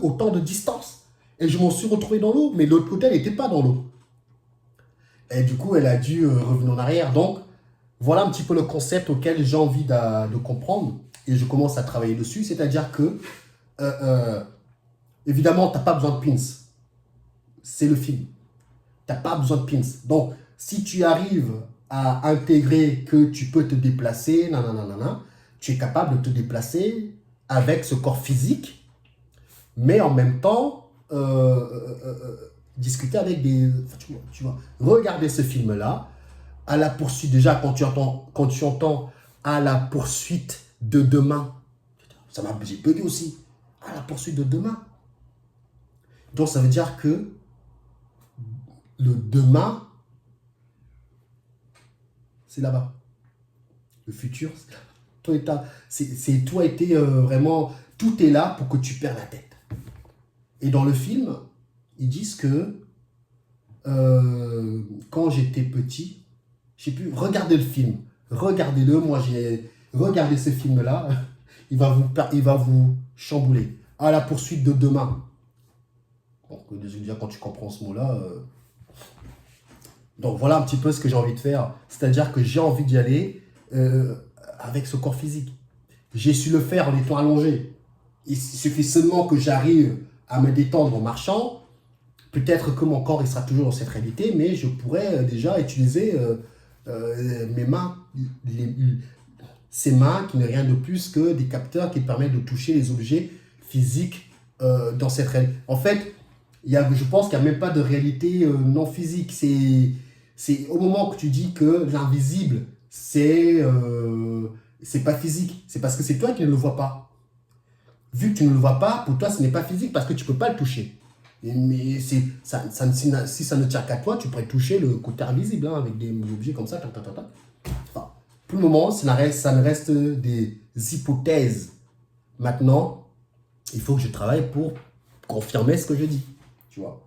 autant de distance. Et je m'en suis retrouvé dans l'eau, mais de l'autre côté, elle n'était pas dans l'eau. Et du coup, elle a dû revenir en arrière. Donc, voilà un petit peu le concept auquel j'ai envie de comprendre. Et je commence à travailler dessus. C'est-à-dire que, évidemment, tu n'as pas besoin de pins. C'est le film. Tu n'as pas besoin de pins. Donc, si tu arrives à intégrer que tu peux te déplacer, tu es capable de te déplacer avec ce corps physique, mais en même temps, discuter avec des... Tu vois, regardez ce film-là, à la poursuite, déjà quand tu entends à la poursuite de demain, j'ai bugué aussi, à la poursuite de demain. Donc ça veut dire que le demain, c'est là-bas. Le futur, c'est là-bas. Tout a été vraiment... Tout est là pour que tu perds la tête. Et dans le film, ils disent que quand j'étais petit, je sais plus, regardez le film. Regardez-le, moi j'ai regardé ce film-là. Il va vous chambouler. À la poursuite de demain. Donc déjà quand tu comprends ce mot-là... Donc voilà un petit peu ce que j'ai envie de faire. C'est-à-dire que j'ai envie d'y aller avec ce corps physique. J'ai su le faire en étant allongé. Il suffit seulement que j'arrive à me détendre en marchant. Peut-être que mon corps il sera toujours dans cette réalité, mais je pourrais déjà utiliser mes mains, les- ces mains qui n'est rien de plus que des capteurs qui permettent de toucher les objets physiques dans cette réalité. En fait, je pense qu'il n'y a même pas de réalité non physique. C'est au moment que tu dis que l'invisible, c'est pas physique. C'est parce que c'est toi qui ne le vois pas. Vu que tu ne le vois pas, pour toi, ce n'est pas physique parce que tu ne peux pas le toucher. Mais si ça ne tient qu'à toi, tu pourrais toucher le côté invisible hein, avec des objets comme ça. Tac, tac, tac, tac. Enfin, pour le moment, ça ne reste des hypothèses. Maintenant, il faut que je travaille pour confirmer ce que je dis. Tu vois,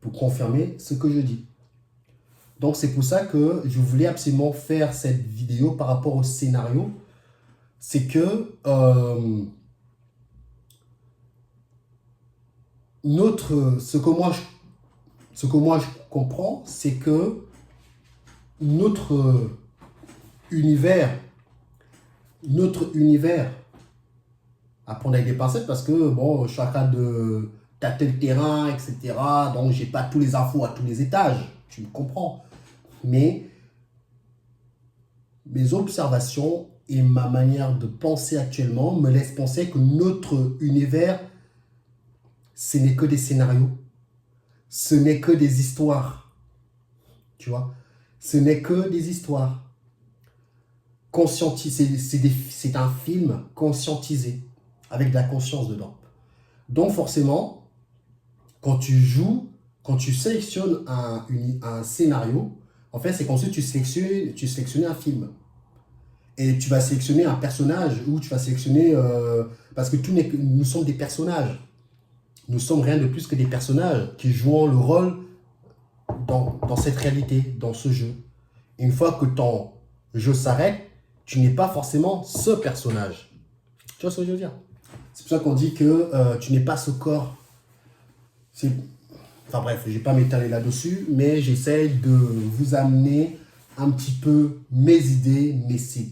pour confirmer ce que je dis. Donc, c'est pour ça que je voulais absolument faire cette vidéo par rapport au scénario. C'est que ce que moi je comprends, c'est que notre univers, notre univers, à prendre avec des pincettes parce que bon, chacun de tâter le terrain, etc. Donc j'ai pas tous les infos à tous les étages, tu me comprends. Mais mes observations et ma manière de penser actuellement me laissent penser que notre univers, ce n'est que des scénarios, ce n'est que des histoires, tu vois. Ce n'est que des histoires. Conscientisé, c'est un film conscientisé, avec de la conscience dedans. Donc forcément, quand tu joues, quand tu sélectionnes un scénario, en fait, c'est comme si tu sélectionnais un film. Et tu vas sélectionner un personnage, ou tu vas sélectionner... parce que nous sommes des personnages. Nous sommes rien de plus que des personnages qui jouent le rôle dans cette réalité, dans ce jeu. Et une fois que ton jeu s'arrête, tu n'es pas forcément ce personnage. Tu vois ce que je veux dire? C'est pour ça qu'on dit que tu n'es pas ce corps. Enfin bref, je ne vais pas m'étaler là-dessus, mais j'essaie de vous amener un petit peu mes idées, mais c'est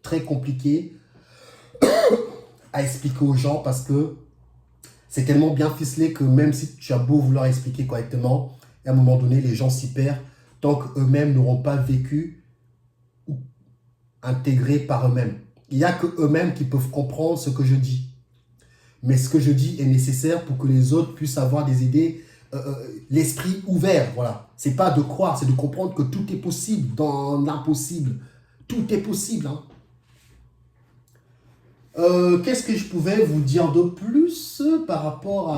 très compliqué à expliquer aux gens parce que c'est tellement bien ficelé que même si tu as beau vouloir expliquer correctement, à un moment donné, les gens s'y perdent tant qu'eux-mêmes n'auront pas vécu ou intégré par eux-mêmes. Il n'y a que eux-mêmes qui peuvent comprendre ce que je dis. Mais ce que je dis est nécessaire pour que les autres puissent avoir des idées, l'esprit ouvert. Voilà. C'est pas de croire, c'est de comprendre que tout est possible dans l'impossible. Tout est possible. Hein. Qu'est-ce que je pouvais vous dire de plus par rapport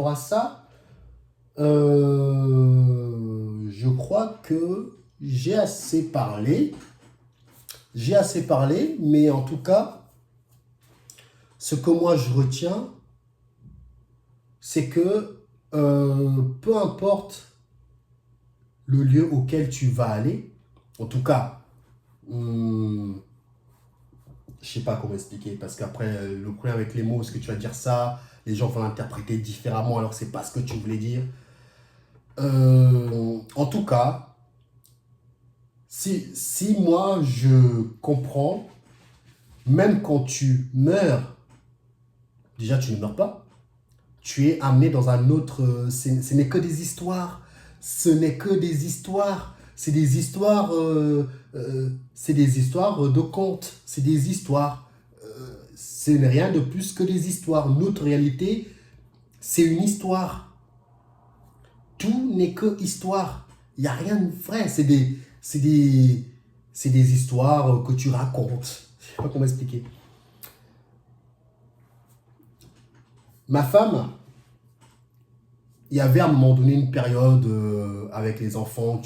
à ça? Je crois que j'ai assez parlé. J'ai assez parlé, mais en tout cas, ce que moi je retiens, c'est que peu importe le lieu auquel tu vas aller, en tout cas, je sais pas comment expliquer, parce qu'après, le problème avec les mots, est-ce que tu vas dire ça, les gens vont l'interpréter différemment alors que c'est pas ce que tu voulais dire. En tout cas, si moi je comprends, même quand tu meurs, déjà tu ne meurs pas, tu es amené dans un autre... ce n'est que des histoires. Ce n'est que des histoires. C'est des histoires... c'est des histoires de contes. C'est des histoires. Ce n'est rien de plus que des histoires. Notre réalité, c'est une histoire. Tout n'est que histoire. Il n'y a rien de vrai. C'est des histoires que tu racontes. Je ne sais pas comment expliquer. Ma femme, il y avait à un moment donné une période avec les enfants,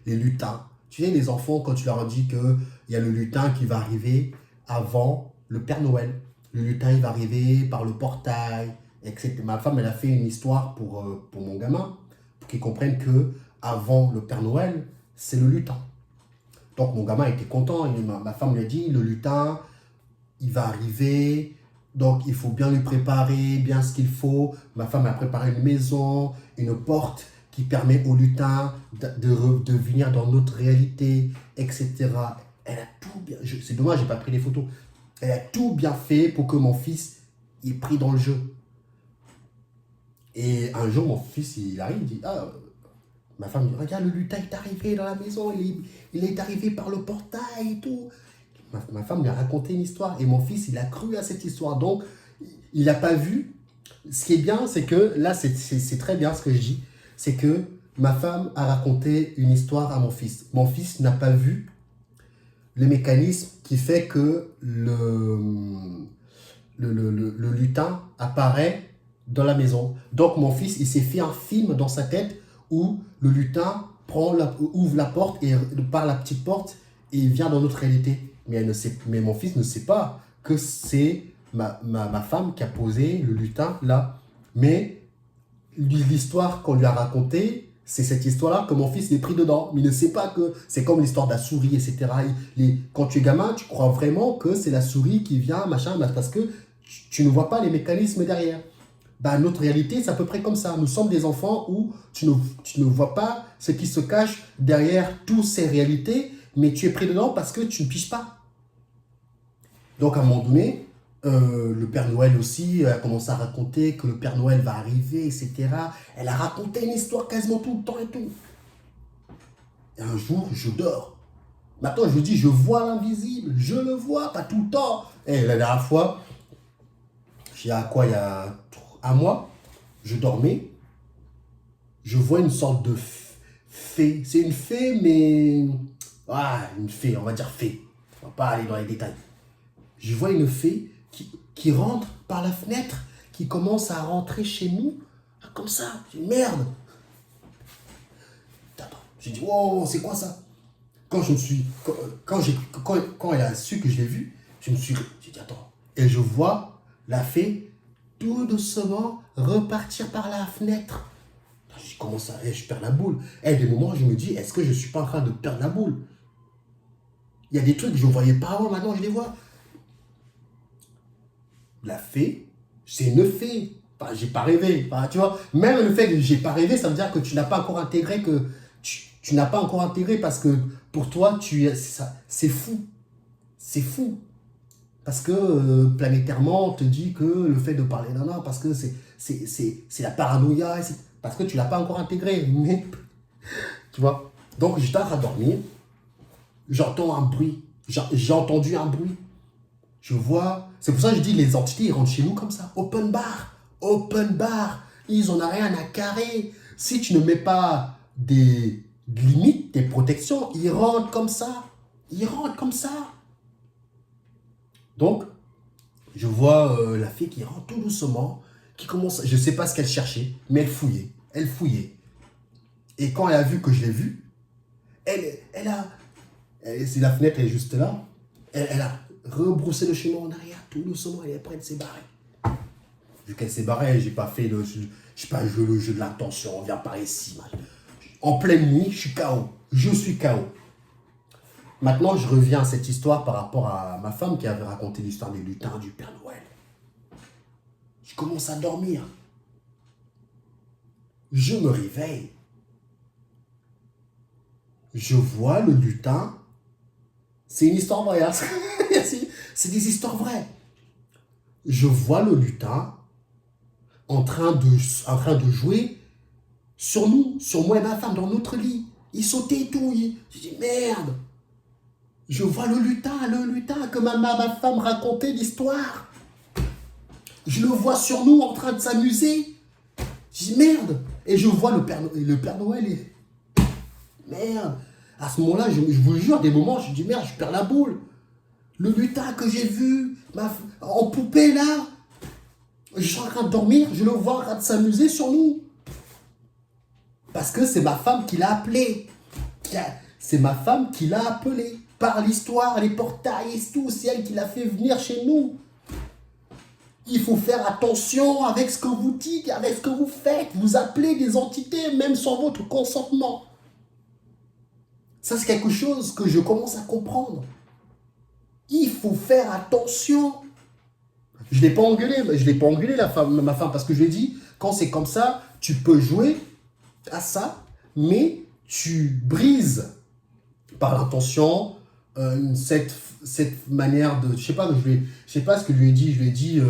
les lutins. Tu sais, les enfants, quand tu leur dis qu'il y a le lutin qui va arriver avant le Père Noël. Le lutin, il va arriver par le portail, etc. Ma femme, elle a fait une histoire pour mon gamin, pour qu'il comprenne que avant le Père Noël, c'est le lutin. Donc mon gamin était content. Ma femme lui a dit, le lutin, il va arriver, donc il faut bien lui préparer, bien ce qu'il faut. Ma femme a préparé une maison, une porte qui permet au lutin de venir dans notre réalité, etc. Elle a tout bien... C'est dommage, j'ai pas pris les photos. Elle a tout bien fait pour que mon fils il est pris dans le jeu. Et un jour, mon fils, il arrive, il dit, ah, ma femme dit, regarde, le lutin est arrivé dans la maison, il est arrivé par le portail et tout. Ma femme lui a raconté une histoire et mon fils, il a cru à cette histoire. Donc, il n'a pas vu. Ce qui est bien, c'est que, là, c'est très bien ce que je dis, c'est que ma femme a raconté une histoire à mon fils. Mon fils n'a pas vu le mécanisme qui fait que le lutin apparaît dans la maison. Donc mon fils, il s'est fait un film dans sa tête où le lutin ouvre la porte et par la petite porte et il vient dans notre réalité. Mais mon fils ne sait pas que c'est ma femme qui a posé le lutin là. Mais l'histoire qu'on lui a racontée, c'est cette histoire-là que mon fils est pris dedans. Mais il ne sait pas que c'est comme l'histoire de la souris, etc. Quand tu es gamin, tu crois vraiment que c'est la souris qui vient, machin, parce que tu ne vois pas les mécanismes derrière. Bah, notre réalité, c'est à peu près comme ça. Nous sommes des enfants où tu ne vois pas ce qui se cache derrière toutes ces réalités, mais tu es pris dedans parce que tu ne piges pas. Donc, à un moment donné, le Père Noël aussi a commencé à raconter que le Père Noël va arriver, etc. Elle a raconté une histoire quasiment tout le temps et tout. Et un jour, je dors. Maintenant, je dis, je vois l'invisible. Je le vois, pas tout le temps. Et la dernière fois, il y a quoi, il y a un mois, je dormais. Je vois une sorte de fée. C'est une fée, mais... Ah, une fée, on va dire fée. On va pas aller dans les détails. Je vois une fée qui rentre par la fenêtre, qui commence à rentrer chez nous, comme ça. J'ai dit, merde. Attends, j'ai dit, wow, c'est quoi ça? Quand elle a su que je l'ai vu, j'ai dit, attends. Et je vois la fée tout doucement repartir par la fenêtre. Je commence à, je perds la boule. Et des moments, je me dis, est-ce que je ne suis pas en train de perdre la boule? Il y a des trucs que je ne voyais pas avant, maintenant je les vois. La fée, c'est une fée. Enfin, j'ai pas rêvé. Enfin, tu vois, même le fait que j'ai pas rêvé, ça veut dire que tu n'as pas encore intégré que tu n'as pas encore intégré parce que pour toi, c'est fou. C'est fou. Parce que planétairement, on te dit que le fait de parler d'un parce que c'est la paranoïa, parce que tu ne l'as pas encore intégré. Mais, tu vois. Donc, j'étais en train de dormir, j'entends un bruit, j'ai entendu un bruit. Je vois, c'est pour ça que je dis les entités, ils rentrent chez nous comme ça. Open bar, open bar. Ils n'en ont rien à carrer. Si tu ne mets pas des limites, des protections, ils rentrent comme ça. Ils rentrent comme ça. Donc, je vois la fille qui rentre tout doucement, qui commence, je ne sais pas ce qu'elle cherchait, mais elle fouillait. Elle fouillait. Et quand elle a vu que je l'ai vue, si la fenêtre est juste là, elle a rebroussé le chemin en arrière, tout doucement, elle est prête de se barrer. Vu qu'elle s'est barrée, j'ai pas joué le jeu de l'attention, on vient par ici. En pleine nuit, je suis KO. Je suis KO. Maintenant, je reviens à cette histoire par rapport à ma femme qui avait raconté l'histoire des lutins du Père Noël. Je commence à dormir. Je me réveille. Je vois le lutin. C'est une histoire vraie. Hein. C'est des histoires vraies. Je vois le lutin en train de jouer sur nous, sur moi et ma femme, dans notre lit. Il sautait et tout. Je dis, merde. Je vois le lutin que ma femme racontait l'histoire. Je le vois sur nous en train de s'amuser. Je dis, merde. Et je vois le Père Noël. Merde. À ce moment-là, je vous jure, des moments, je dis, merde, je perds la boule. Le lutin que j'ai vu en poupée, là. Je suis en train de dormir, je le vois en train de s'amuser sur nous. Parce que c'est ma femme qui l'a appelé. C'est ma femme qui l'a appelé. Par l'histoire, les portails et tout, c'est elle qui l'a fait venir chez nous. Il faut faire attention avec ce que vous dites, avec ce que vous faites. Vous appelez des entités, même sans votre consentement. Ça, c'est quelque chose que je commence à comprendre. Il faut faire attention. Je ne l'ai pas engueulé, ma femme, parce que je lui ai dit, quand c'est comme ça, tu peux jouer à ça, mais tu brises par l'intention cette manière de... Je sais pas ce que je lui ai dit. Je lui ai dit,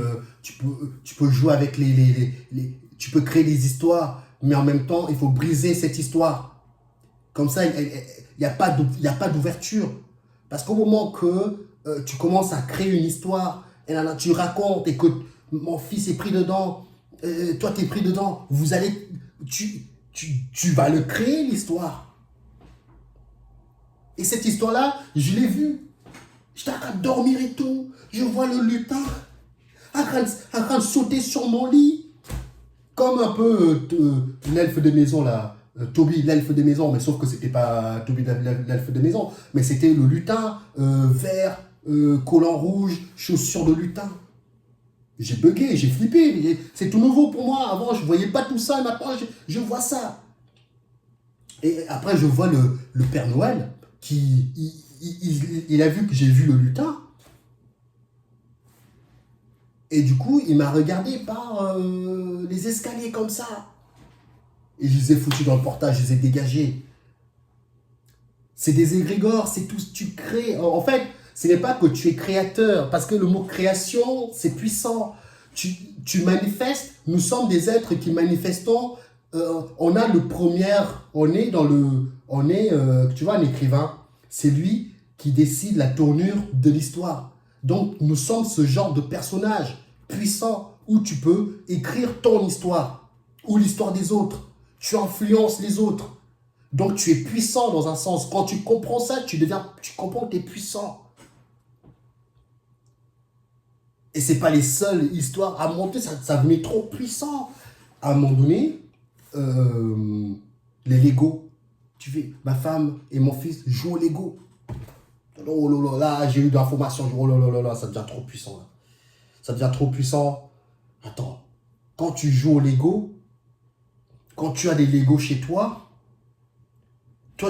tu peux jouer avec tu peux créer des histoires, mais en même temps, il faut briser cette histoire. Comme ça, il n'y a pas d'ouverture. Parce qu'au moment que tu commences à créer une histoire, et là, tu racontes, et que mon fils est pris dedans, toi, tu es pris dedans, tu vas le créer, l'histoire. Et cette histoire-là, je l'ai vue. J'étais en train de dormir et tout. Je vois le lutin en train de sauter sur mon lit. Comme un peu l'elfe de maison, là. Toby, l'elfe de maison. Mais sauf que c'était pas Toby, l'elfe de maison. Mais c'était le lutin, vert, collant rouge, chaussures de lutin. J'ai bugué, j'ai flippé. C'est tout nouveau pour moi. Avant, je voyais pas tout ça. Et maintenant, je vois ça. Et après, je vois le Père Noël qui... Il a vu que j'ai vu le lutin. Et du coup, il m'a regardé par les escaliers comme ça. Et je les ai foutus dans le portage, je les ai dégagés. C'est des égrégores, c'est tout ce que tu crées. En fait, ce n'est pas que tu es créateur, parce que le mot création, c'est puissant. Tu manifestes, nous sommes des êtres qui manifestons. On a le premier, tu vois, un écrivain, c'est lui qui décide la tournure de l'histoire. Donc, nous sommes ce genre de personnage puissant où tu peux écrire ton histoire ou l'histoire des autres. Tu influences les autres. Donc, tu es puissant dans un sens. Quand tu comprends ça, tu comprends que tu es puissant. Et ce n'est pas les seules histoires à monter, ça devenait trop puissant. À un moment donné, les Lego. Ma femme et mon fils jouent au Lego. Oh là là, là, j'ai eu de l'information. Oh là là là là, ça devient trop puissant. Là. Ça devient trop puissant. Attends, quand tu joues au Lego, quand tu as des Lego chez toi,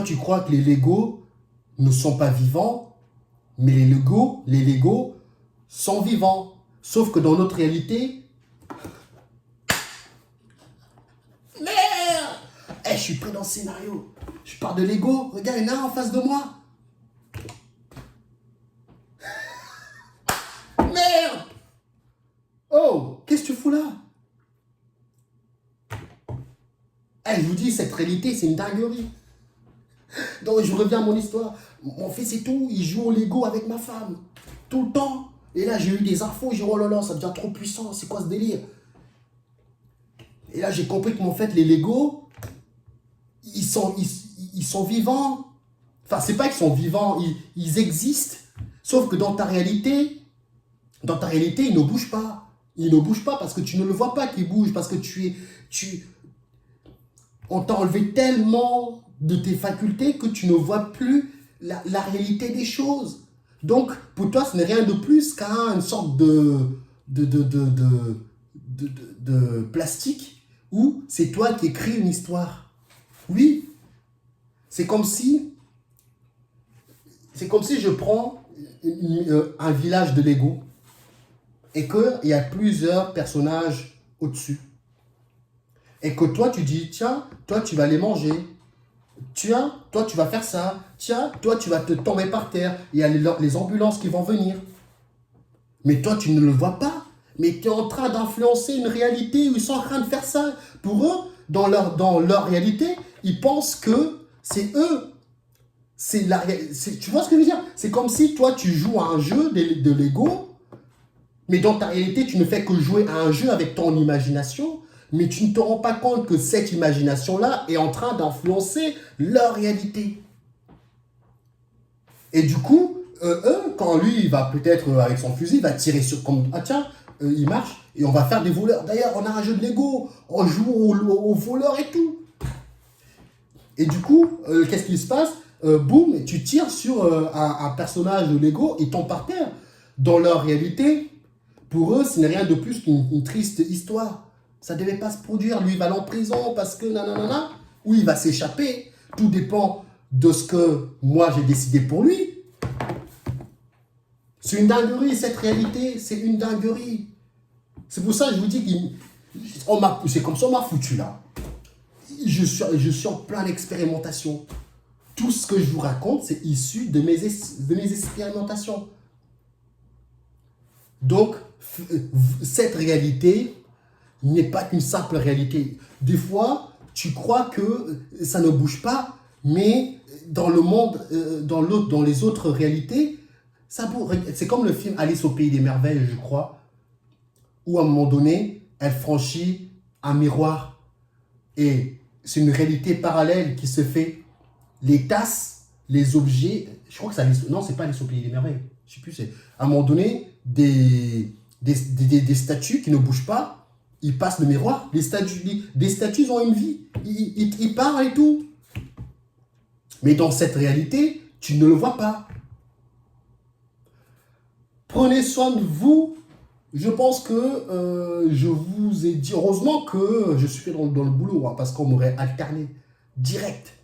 tu crois que les Lego ne sont pas vivants, mais les Lego sont vivants. Sauf que dans notre réalité, merde! Je suis pris dans le scénario. Je pars de Lego, regarde, il y en a un en face de moi. Merde! Oh, qu'est-ce que tu fous là? Je vous dis, cette réalité, c'est une dinguerie. Donc, je reviens à mon histoire. Mon fils et tout, il joue au Lego avec ma femme. Tout le temps. Et là, j'ai eu des infos. J'ai dit, oh là là, ça devient trop puissant. C'est quoi ce délire? Et là, j'ai compris que, en fait, les Lego, ils sont vivants. Enfin, c'est pas qu'ils sont vivants, ils existent. Sauf que dans ta réalité, ils ne bougent pas. Ils ne bougent pas parce que tu ne le vois pas qu'ils bougent. Parce que on t'a enlevé tellement de tes facultés que tu ne vois plus la réalité des choses. Donc, pour toi, ce n'est rien de plus qu'une sorte de plastique où c'est toi qui écris une histoire. Oui, c'est comme si je prends un village de Lego et qu'il y a plusieurs personnages au-dessus. Et que toi, tu dis, tiens, toi, tu vas les manger. Tiens, toi, tu vas faire ça. Tiens, toi, tu vas te tomber par terre. Il y a les ambulances qui vont venir. Mais toi, tu ne le vois pas. Mais tu es en train d'influencer une réalité où ils sont en train de faire ça. Pour eux, dans leur réalité, ils pensent que c'est eux. Tu vois ce que je veux dire? C'est comme si toi, tu joues à un jeu de Lego, mais dans ta réalité, tu ne fais que jouer à un jeu avec ton imagination. Mais tu ne te rends pas compte que cette imagination-là est en train d'influencer leur réalité. Et du coup, quand lui, il va peut-être, avec son fusil, il va tirer sur... Ah tiens, il marche, et on va faire des voleurs. D'ailleurs, on a un jeu de Lego, on joue aux voleurs et tout. Et du coup, qu'est-ce qui se passe? Boum, tu tires sur un personnage de Lego, il tombe par terre. Dans leur réalité, pour eux, ce n'est rien de plus qu'une triste histoire. Ça ne devait pas se produire. Lui, il va aller en prison parce que nanana, ou il va s'échapper. Tout dépend de ce que moi, j'ai décidé pour lui. C'est une dinguerie, cette réalité. C'est une dinguerie. C'est pour ça que je vous dis c'est comme ça on m'a foutu là. Je suis en pleine expérimentation. Tout ce que je vous raconte, c'est issu de de mes expérimentations. Donc, cette réalité n'est pas qu'une simple réalité. Des fois, tu crois que ça ne bouge pas, mais dans le monde, dans les autres réalités, ça bouge. C'est comme le film Alice au Pays des Merveilles, je crois, où à un moment donné, elle franchit un miroir et c'est une réalité parallèle qui se fait. Les tasses, les objets, je crois que c'est Alice, non, c'est pas Alice au Pays des Merveilles, je sais plus, c'est à un moment donné, des statues qui ne bougent pas, ils passent le miroir, des statues ont une vie, ils parlent et tout. Mais dans cette réalité, tu ne le vois pas. Prenez soin de vous. Je pense que je vous ai dit, heureusement que je suis dans le boulot, hein, parce qu'on m'aurait alterné direct.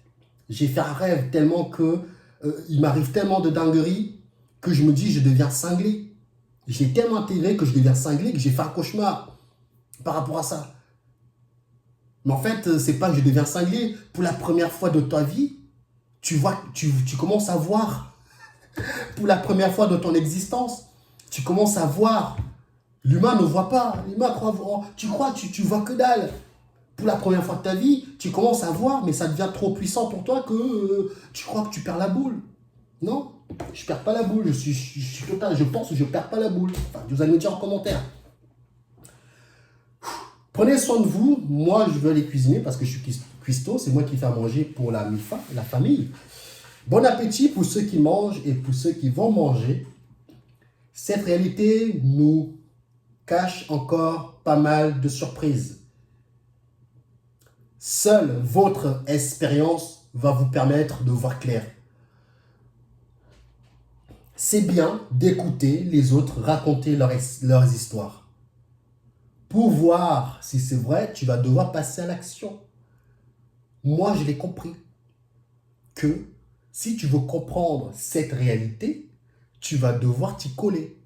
J'ai fait un rêve tellement que il m'arrive tellement de dingueries que je me dis je deviens cinglé. J'ai tellement intégré que je deviens cinglé que j'ai fait un cauchemar par rapport à ça. Mais en fait, c'est pas que je deviens cinglé. Pour la première fois de ta vie, tu commences à voir. Pour la première fois de ton existence, tu commences à voir. L'humain ne voit pas. L'humain croit voir. Tu vois que dalle. Pour la première fois de ta vie, tu commences à voir, mais ça devient trop puissant pour toi que tu crois que tu perds la boule. Non, je perds pas la boule. Je suis total. Je pense que je perds pas la boule. Enfin, vous allez me dire en commentaire. Prenez soin de vous. Moi, je veux aller cuisiner parce que je suis cuistot. C'est moi qui fais à manger pour la MIFA, la famille. Bon appétit pour ceux qui mangent et pour ceux qui vont manger. Cette réalité nous cache encore pas mal de surprises. Seule votre expérience va vous permettre de voir clair. C'est bien d'écouter les autres raconter leurs histoires. Pour voir si c'est vrai, tu vas devoir passer à l'action. Moi, je l'ai compris que si tu veux comprendre cette réalité, tu vas devoir t'y coller.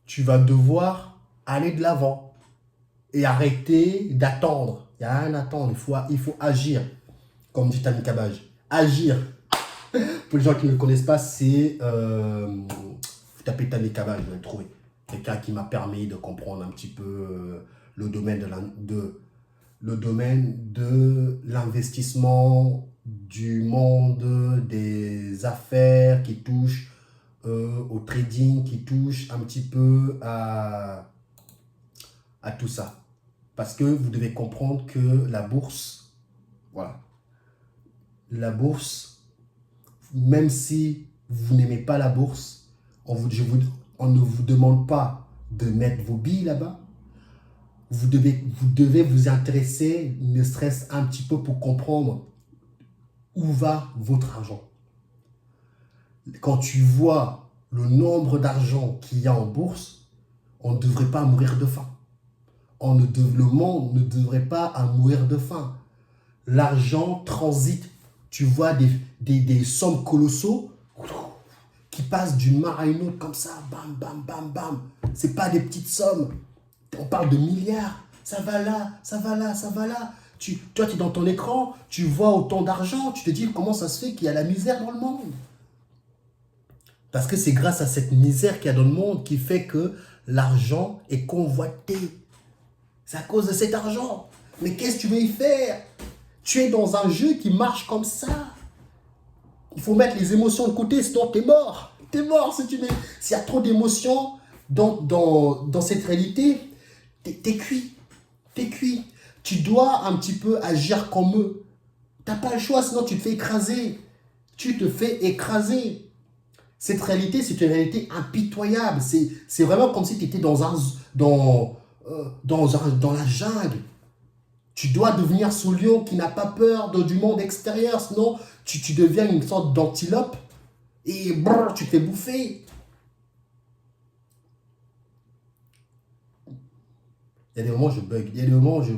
Tu vas devoir aller de l'avant et arrêter d'attendre. Il n'y a rien à attendre, il faut agir, comme dit Tami Kabaj. Agir. Pour les gens qui ne le connaissent pas, c'est... vous tapez Tami Kabaj, vous allez le trouver. Quelqu'un qui m'a permis de comprendre un petit peu le domaine de l'investissement, du monde des affaires qui touche au trading, qui touche un petit peu à tout ça. Parce que vous devez comprendre que la bourse, voilà, la bourse, même si vous n'aimez pas la bourse, on ne vous demande pas de mettre vos billes là-bas. Vous devez vous intéresser, ne serait-ce un petit peu pour comprendre où va votre argent. Quand tu vois le nombre d'argent qu'il y a en bourse, on ne devrait pas mourir de faim. Le monde ne devrait pas mourir de faim. L'argent transite. Tu vois des sommes colossaux qui passent d'une main à une autre comme ça. Bam, bam, bam, bam. Ce n'est pas des petites sommes. On parle de milliards. Ça va là, ça va là, ça va là. Toi, tu es dans ton écran, tu vois autant d'argent. Tu te dis comment ça se fait qu'il y a la misère dans le monde. Parce que c'est grâce à cette misère qu'il y a dans le monde qui fait que l'argent est convoité. C'est à cause de cet argent. Mais qu'est-ce que tu veux y faire? Tu es dans un jeu qui marche comme ça. Il faut mettre les émotions de côté, sinon t'es mort. T'es mort si s'il y a trop d'émotions dans cette réalité, t'es cuit. T'es cuit. Tu dois un petit peu agir comme eux. T'as pas le choix, sinon tu te fais écraser. Tu te fais écraser. Cette réalité, c'est une réalité impitoyable. C'est vraiment comme si tu étais dans la jungle. Tu dois devenir ce lion qui n'a pas peur du monde extérieur, sinon tu deviens une sorte d'antilope et brrr, tu te fais bouffer. Il y a des moments où je bug, il y a des moments où j'en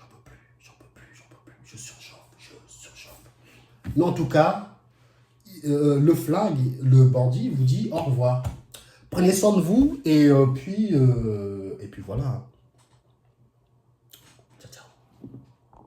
peux plus, je surchauffe. Mais en tout cas, le flingue, le bandit vous dit au revoir. Prenez soin de vous et puis voilà.